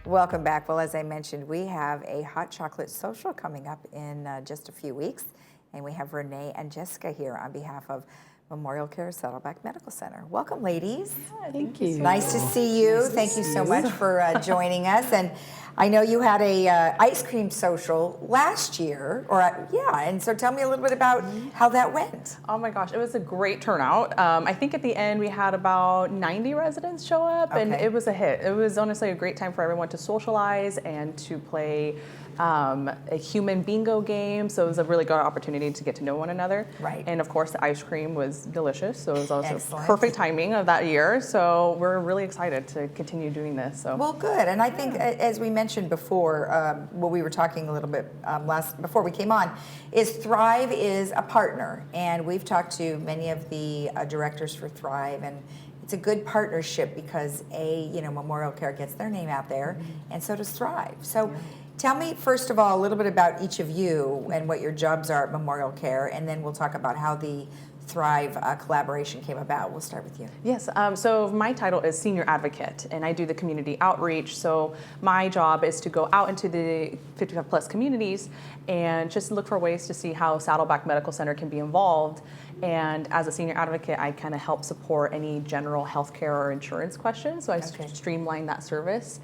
Welcome back. Well, as I mentioned, we have a hot chocolate social coming up in just a few weeks, and we have Renee and Jessica here on behalf of MemorialCare Saddleback Medical Center. Welcome, ladies. Yeah, thank you. Nice to see you. Thank you so much for joining us. And I know you had a ice cream social last year, and so tell me a little bit about how that went. Oh my gosh, it was a great turnout. I think at the end we had about 90 residents show up, and it was a hit. It was honestly a great time for everyone to socialize and to play a human bingo game, so it was a really good opportunity to get to know one another. Right. And of course the ice cream was delicious, so it was also Excellent. Perfect timing of that year, so we're really excited to continue doing this. So. Well, good, and I think as we mentioned before, we were talking a little bit before we came on, is Thrive is a partner, and we've talked to many of the directors for Thrive, and it's a good partnership because MemorialCare gets their name out there, and so does Thrive. So. Tell me, first of all, a little bit about each of you and what your jobs are at MemorialCare, and then we'll talk about how the Thrive collaboration came about. We'll start with you. Yes, so my title is Senior Advocate, and I do the community outreach. So my job is to go out into the 55 plus communities and just look for ways to see how Saddleback Medical Center can be involved. And as a senior advocate, I kind of help support any general healthcare or insurance questions. So I streamline that service.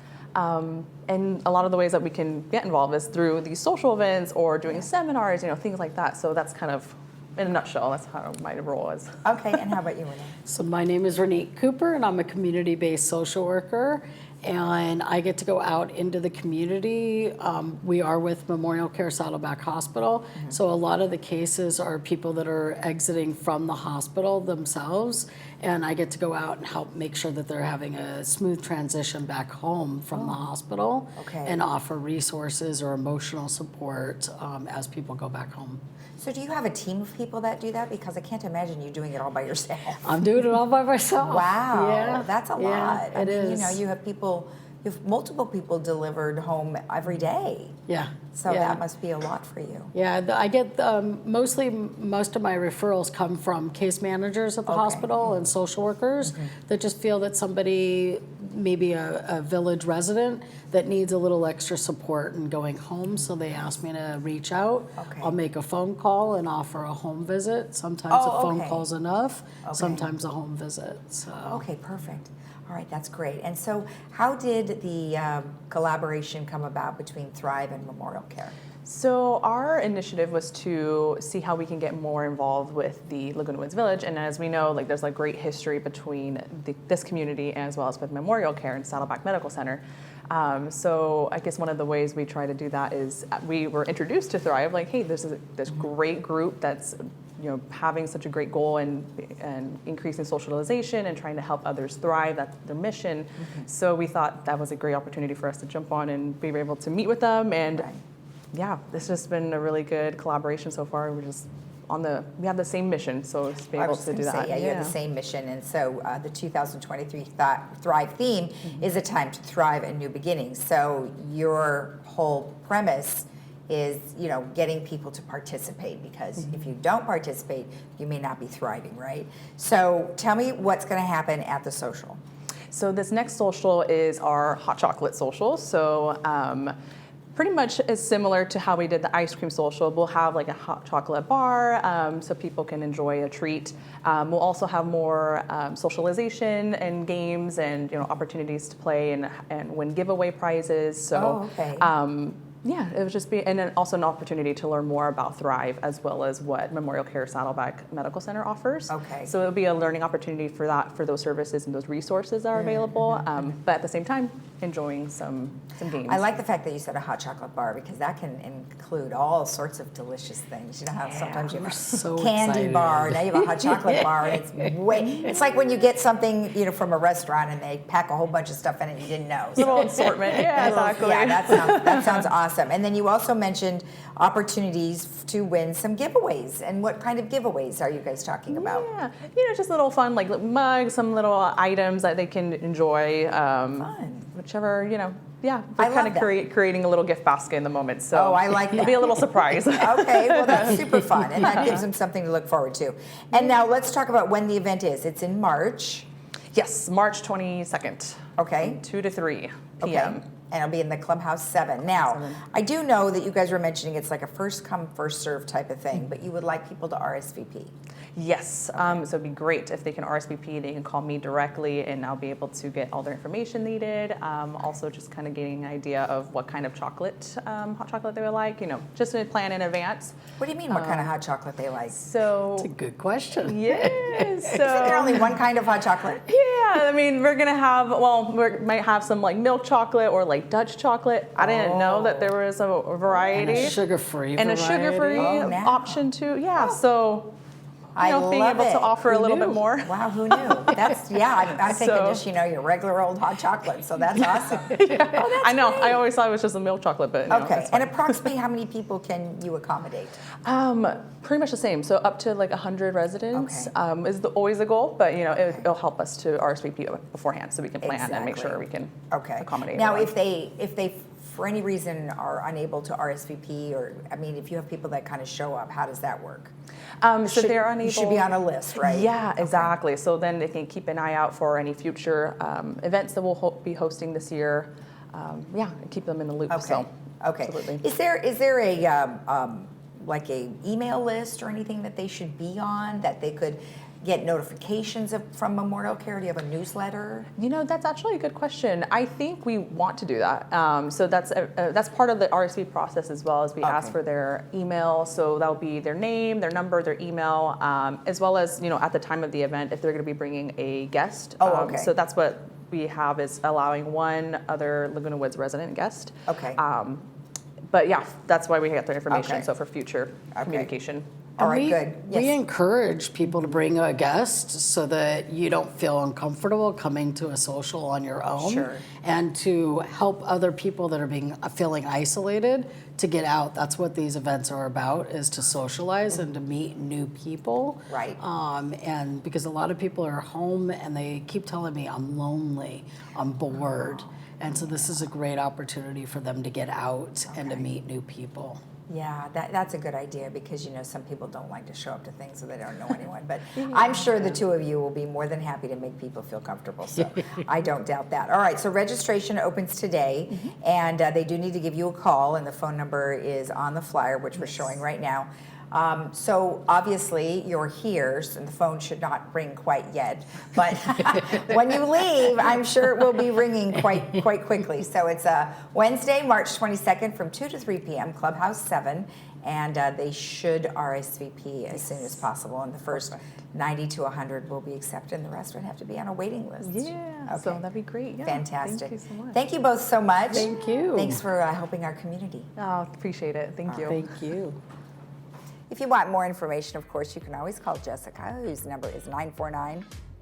And a lot of the ways that we can get involved is through these social events or doing seminars, things like that. So that's kind of, in a nutshell, that's how my role is. Okay, and how about you, Renee? So my name is Renee Cooper, and I'm a community-based social worker, and I get to go out into the community. We are with MemorialCare Saddleback Hospital, so a lot of the cases are people that are exiting from the hospital themselves, and I get to go out and help make sure that they're having a smooth transition back home from the hospital, and offer resources or emotional support as people go back home. So do you have a team of people that do that? Because I can't imagine you doing it all by yourself. I'm doing it all by myself. Wow, yeah, that's a lot. It is. You have multiple people delivered home every day. Yeah. So that must be a lot for you. Yeah, I get most of my referrals come from case managers at the hospital and social workers that just feel that somebody, maybe a village resident, that needs a little extra support in going home, so they ask me to reach out. I'll make a phone call and offer a home visit. Sometimes a phone call's enough, sometimes a home visit. So. Okay, perfect. All right, that's great. And so how did the collaboration come about between Thrive and MemorialCare? So our initiative was to see how we can get more involved with the Laguna Woods Village, and as we know, there's great history between this community as well as with MemorialCare and Saddleback Medical Center. So I guess one of the ways we try to do that is we were introduced to Thrive, hey, this is this great group that's having such a great goal and increasing socialization and trying to help others thrive. That's their mission. So we thought that was a great opportunity for us to jump on and be able to meet with them. And this has been a really good collaboration so far. We're just we have the same mission, so to be able to do that. You have the same mission, and so the 2023 Thrive theme is a time to thrive and new beginnings. So your whole premise is getting people to participate, because if you don't participate, you may not be thriving, right? So tell me what's going to happen at the social. So this next social is our hot chocolate social. So pretty much is similar to how we did the ice cream social. We'll have a hot chocolate bar so people can enjoy a treat. We'll also have more socialization and games and opportunities to play and win giveaway prizes. So it would just be, and then also an opportunity to learn more about Thrive as well as what MemorialCare Saddleback Medical Center offers. So it'll be a learning opportunity for those services and those resources that are available, but at the same time, enjoying some games. I like the fact that you said a hot chocolate bar, because that can include all sorts of delicious things. You know how sometimes you have a candy bar, now you have a hot chocolate bar, and it's like when you get something from a restaurant and they pack a whole bunch of stuff in it you didn't know. So. Little assortment, exactly. Yeah, that sounds awesome. And then you also mentioned opportunities to win some giveaways. And what kind of giveaways are you guys talking about? Yeah, just little fun, like mugs, some little items that they can enjoy. Fun. Whichever, we're kind of creating a little gift basket in the moment. So I like that. It'll be a little surprise. Okay, well that's super fun, and that gives them something to look forward to. And now let's talk about when the event is. It's in March. Yes, March 22nd. Okay. From 2 to 3 p.m. Okay. And it'll be in the Clubhouse 7. Now, I do know that you guys were mentioning it's like a first come, first serve type of thing, but you would like people to RSVP. Yes, so it'd be great if they can RSVP, they can call me directly and I'll be able to get all their information needed. Also just kind of getting an idea of what kind of chocolate, hot chocolate they would like, just to plan in advance. What do you mean, what kind of hot chocolate they like? So, That's a good question. yes. Isn't there only one kind of hot chocolate? Yeah, I mean, we're gonna have, we might have some like milk chocolate or like Dutch chocolate. I didn't know that there was a variety. And a sugar-free And a variety. sugar-free Oh, now. option too. Yeah, so I being love able it. to offer a Who little knew? bit more. Wow, who knew? That's, yeah, I'm thinking So- just, your regular old hot chocolate, so that's awesome. I know. I always thought it was just a milk chocolate, but no, Okay, it's and fine. approximately how many people can you accommodate? Pretty much the same. So up to like 100 residents Okay. is always the goal, but it'll help us to RSVP beforehand so we can plan and make Exactly. sure we can Okay. accommodate. Now, everyone. if they for any reason are unable to RSVP, or, I mean, if you have people that kind of show up, how does that work? So they're unable. You should be on a list, right? Yeah, exactly. So then they can keep an eye out for any future events that we'll be hosting this year. And keep them in the loop. Okay. So, Okay. absolutely. Is there a like a email list or anything that they should be on that they could get notifications from MemorialCare? Do you have a newsletter? That's actually a good question. I think we want to do that. So that's part of the RSVP process as well, as we ask for their email. So that'll be their name, their number, their email, as well as at the time of the event if they're going to be bringing a guest. Oh, okay. So that's what we have, is allowing one other Laguna Woods resident guest. Okay. But yeah, that's why we get their information. Okay. So for future communication. All right, we, good. We Yes. encourage people to bring a guest so that you don't feel uncomfortable coming to a social on your own. Sure. And to help other people that are feeling isolated to get out. That's what these events are about, is to socialize and to meet new people. Right. And because a lot of people are home and they keep telling me, I'm lonely, I'm bored. And so this is a great opportunity for them to get out and to meet new people. Yeah, that's a good idea, because some people don't like to show up to things so they don't know anyone. But I'm sure the two of you will be more than happy to make people feel comfortable. So I don't doubt that. All right, so registration opens today, and they do need to give you a call, and the phone number is on the flyer, which we're showing right now. So obviously you're here, and the phone should not ring quite yet. But when you leave, I'm sure it will be ringing quite quickly. So it's Wednesday, March 22nd from 2 to 3 p.m., Clubhouse 7. And they should RSVP as soon as possible. And the first 90 to 100 will be accepted, and the rest would have to be on a waiting list. Yeah, so that'd be great. Yeah, Fantastic. Thank you so much. Thank you both so much. Thank you. Thanks for helping our community. Oh, appreciate it. Thank you. Thank you. If you want more information, of course, you can always call Jessica, whose number is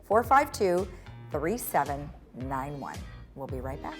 949-452-3791. We'll be right back.